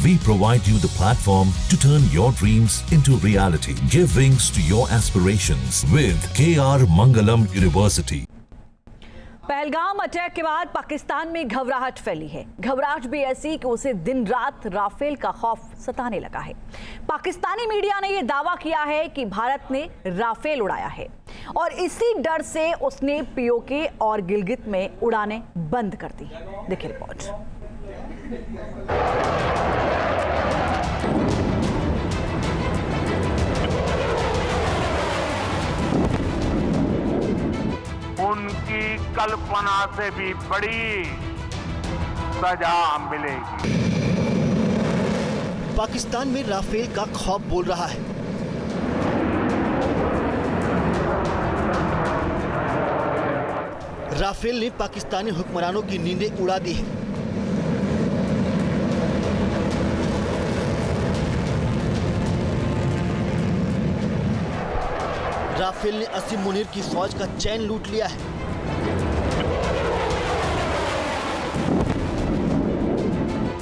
We provide you the platform to turn your dreams into reality. Give wings to your aspirations with KR Mangalam University. Pahalgam attack के बाद पाकिस्तान में घबराहट फैली है। घबराहट भी ऐसी कि उसे दिन रात राफेल का खौफ सताने लगा है। पाकिस्तानी मीडिया ने यह दावा किया है कि भारत ने राफेल उड़ाया है और इसी डर से उसने पीओके और गिलगित में उड़ानें बंद कर दी। देखिए रिपोर्ट। उनकी कल्पना से भी बड़ी सजा मिलेगी। पाकिस्तान में राफेल का खौफ बोल रहा है। राफेल ने पाकिस्तानी हुक्मरानों की नींदें उड़ा दी है। राफेल ने असीम मुनीर की फौज का चैन लूट लिया है।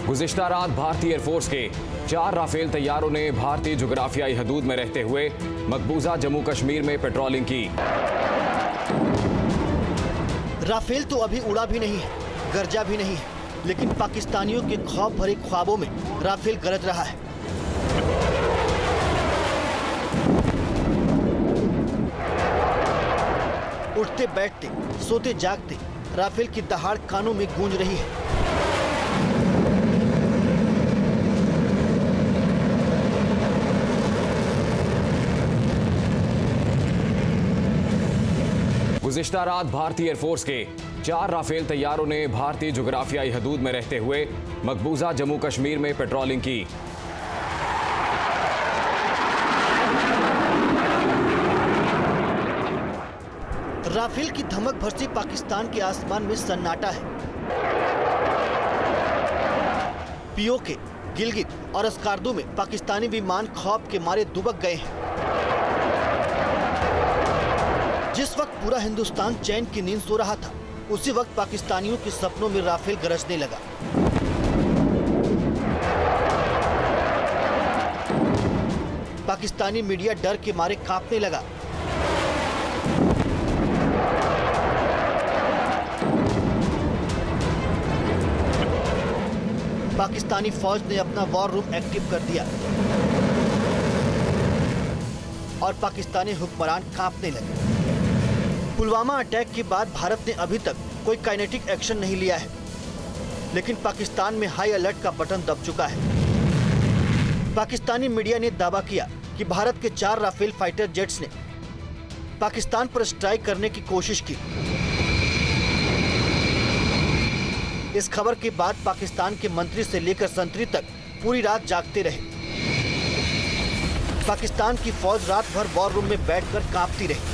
गुज़िश्ता रात भारतीय एयरफोर्स के 4 राफेल तैयारों ने भारतीय जुग्राफियाई हदूद में रहते हुए मकबूजा जम्मू कश्मीर में पेट्रोलिंग की। राफेल तो अभी उड़ा भी नहीं है, गरजा भी नहीं है, लेकिन पाकिस्तानियों के खौफ भरे ख्वाबों में राफेल गरज रहा है। उठते बैठते, सोते जागते राफेल की दहाड़ कानों में गूंज रही है। गुज़िश्ता रात भारतीय एयरफोर्स के 4 राफेल तैयारों ने भारतीय जुग्राफियाई हदूद में रहते हुए मकबूजा जम्मू कश्मीर में पेट्रोलिंग की। राफेल की धमक भरती पाकिस्तान के आसमान में सन्नाटा है। पीओके, गिलगित और अस्कार्दू में पाकिस्तानी विमान खौफ के मारे दुबक गए हैं। जिस वक्त पूरा हिंदुस्तान चैन की नींद सो रहा था, उसी वक्त पाकिस्तानियों के सपनों में राफेल गरजने लगा। पाकिस्तानी मीडिया डर के मारे कांपने लगा। पाकिस्तानी फौज ने अपना वॉर रूम एक्टिव कर दिया और पाकिस्तानी हुक्मरान कांपने लगे। पुलवामा अटैक के बाद भारत ने अभी तक कोई काइनेटिक एक्शन नहीं लिया है, लेकिन पाकिस्तान में हाई अलर्ट का बटन दब चुका है। पाकिस्तानी मीडिया ने दावा किया कि भारत के 4 राफेल फाइटर जेट्स ने पाकिस्तान पर स्ट्राइक करने की कोशिश की। इस खबर के बाद पाकिस्तान के मंत्री से लेकर संतरी तक पूरी रात जागते रहे। पाकिस्तान की फौज रात भर वॉर रूम में बैठकर कांपती रही।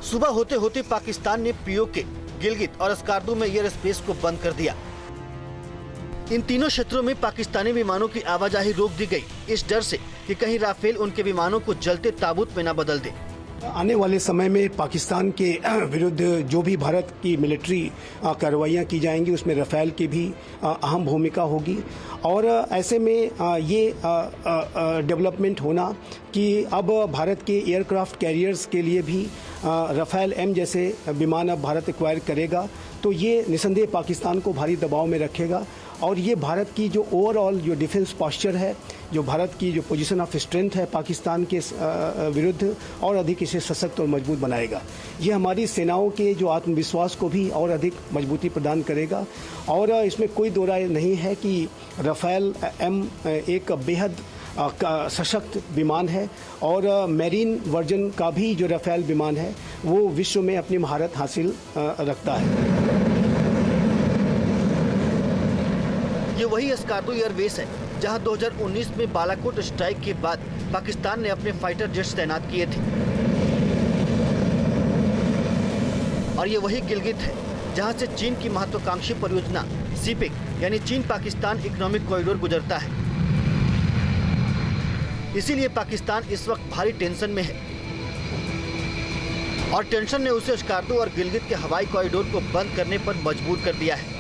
सुबह होते होते पाकिस्तान ने पीओके, गिलगित और अस्कार्दू में एयर स्पेस को बंद कर दिया। इन तीनों क्षेत्रों में पाकिस्तानी विमानों की आवाजाही रोक दी गई, इस डर से कि कहीं राफेल उनके विमानों को जलते ताबूत में न बदल दे। आने वाले समय में पाकिस्तान के विरुद्ध जो भी भारत की मिलिट्री कार्रवाइयाँ की जाएंगी, उसमें राफेल की भी अहम भूमिका होगी। और ऐसे में ये डेवलपमेंट होना कि अब भारत के एयरक्राफ्ट कैरियर्स के लिए भी राफेल एम जैसे विमान अब भारत एक्वायर करेगा, तो ये निसंदेह पाकिस्तान को भारी दबाव में रखेगा और ये भारत की जो ओवरऑल जो डिफेंस पॉस्चर है, जो भारत की जो पोजीशन ऑफ स्ट्रेंथ है पाकिस्तान के विरुद्ध, और अधिक इसे सशक्त और मजबूत बनाएगा। ये हमारी सेनाओं के जो आत्मविश्वास को भी और अधिक मजबूती प्रदान करेगा। और इसमें कोई दो राय नहीं है कि राफेल एम एक बेहद सशक्त विमान है और मैरीन वर्जन का भी जो राफेल विमान है वो विश्व में अपनी महारत हासिल रखता है। ये वही अस्कार्दू एयरबेस है जहां 2019 में बालाकोट स्ट्राइक के बाद पाकिस्तान ने अपने फाइटर जेट्स तैनात किए थे। और ये वही गिलगित है जहां से चीन की महत्वाकांक्षी परियोजना सीपेक यानी चीन पाकिस्तान इकोनॉमिक कॉरिडोर गुजरता है। इसीलिए पाकिस्तान इस वक्त भारी टेंशन में है और टेंशन ने उसे अस्कार्दू और गिलगित के हवाई कॉरिडोर को बंद करने पर मजबूर कर दिया है।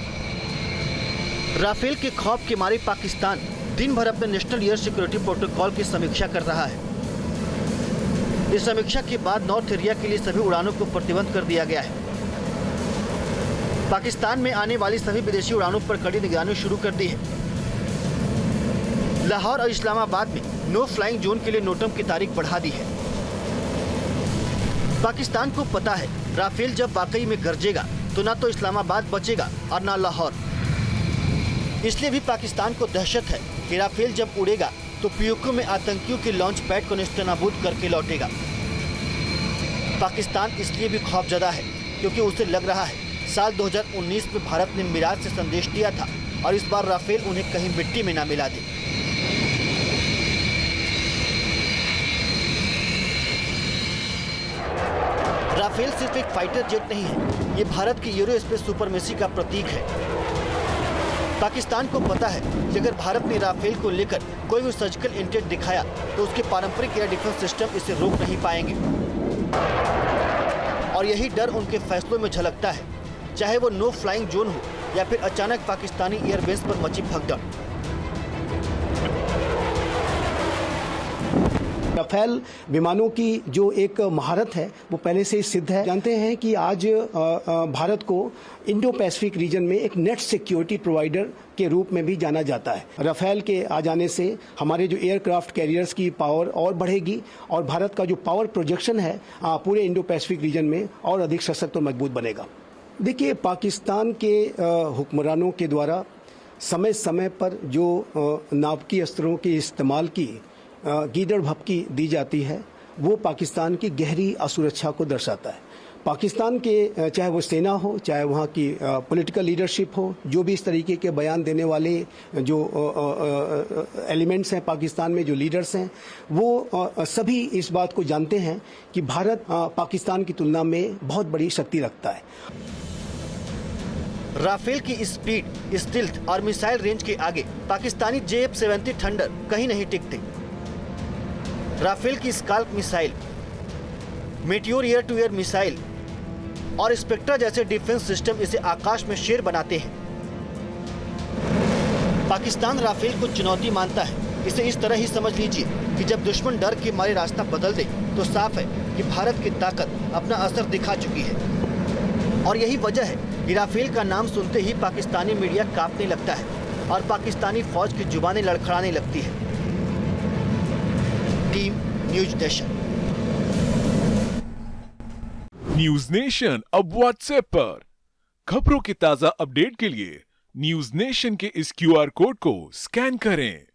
राफेल के खौफ के मारे पाकिस्तान दिन भर अपने नेशनल एयर सिक्योरिटी प्रोटोकॉल की समीक्षा कर रहा है। इस समीक्षा के बाद नॉर्थ एरिया के लिए सभी उड़ानों को प्रतिबंध कर दिया गया है। पाकिस्तान में आने वाली सभी विदेशी उड़ानों पर कड़ी निगरानी शुरू कर दी है। लाहौर और इस्लामाबाद में नो फ्लाइंग जोन के लिए नोटम की तारीख बढ़ा दी है। पाकिस्तान को पता है राफेल जब वाकई में गरजेगा तो ना तो इस्लामाबाद बचेगा और ना लाहौर। इसलिए भी पाकिस्तान को दहशत है कि राफेल जब उड़ेगा तो पीओके में आतंकियों के लॉन्च पैड को नेस्तनाबूद करके लौटेगा। पाकिस्तान इसलिए भी खौफजदा है क्योंकि उसे लग रहा है साल 2019 में भारत ने मिराज से संदेश दिया था और इस बार राफेल उन्हें कहीं मिट्टी में ना मिला दे। राफेल सिर्फ एक फाइटर जेट नहीं है, ये भारत की यूरोस्पेस सुपरमेसी का प्रतीक है। पाकिस्तान को पता है कि अगर भारत ने राफेल को लेकर कोई भी सर्जिकल इंटेंट दिखाया तो उसके पारंपरिक एयर डिफेंस सिस्टम इसे रोक नहीं पाएंगे और यही डर उनके फैसलों में झलकता है, चाहे वो नो फ्लाइंग जोन हो या फिर अचानक पाकिस्तानी एयरबेस पर मची भगदड़। राफेल विमानों की जो एक महारत है वो पहले से ही सिद्ध है। जानते हैं कि आज भारत को इंडो पैसिफिक रीजन में एक नेट सिक्योरिटी प्रोवाइडर के रूप में भी जाना जाता है। राफेल के आ जाने से हमारे जो एयरक्राफ्ट कैरियर्स की पावर और बढ़ेगी और भारत का जो पावर प्रोजेक्शन है पूरे इंडो पैसिफिक रीजन में और अधिक सशक्त और मजबूत बनेगा। देखिए, पाकिस्तान के हुक्मरानों के द्वारा समय समय पर जो नाभिकीय अस्त्रों के इस्तेमाल की गीदड़ भपकी दी जाती है वो पाकिस्तान की गहरी असुरक्षा को दर्शाता है। पाकिस्तान के चाहे वो सेना हो, चाहे वहाँ की पॉलिटिकल लीडरशिप हो, जो भी इस तरीके के बयान देने वाले जो एलिमेंट्स हैं पाकिस्तान में, जो लीडर्स हैं, वो सभी इस बात को जानते हैं कि भारत पाकिस्तान की तुलना में बहुत बड़ी शक्ति रखता है। राफेल की स्पीड, स्टिल्थ और मिसाइल रेंज के आगे पाकिस्तानी JF-70 थंडर कहीं नहीं टिकते। राफेल की SCALP missile, Meteor air to air missile और स्पेक्ट्रा जैसे डिफेंस सिस्टम इसे आकाश में शेर बनाते हैं। पाकिस्तान राफेल को चुनौती मानता है। इसे इस तरह ही समझ लीजिए कि जब दुश्मन डर के मारे रास्ता बदल दे तो साफ है कि भारत की ताकत अपना असर दिखा चुकी है। और यही वजह है कि राफेल का नाम सुनते ही पाकिस्तानी मीडिया कांपने लगता है और पाकिस्तानी फौज की जुबानें लड़खड़ाने लगती है। Team news nation. News nation अब व्हाट्सएप पर खबरों के ताजा अपडेट के लिए न्यूज नेशन के इस QR कोड को स्कैन करें।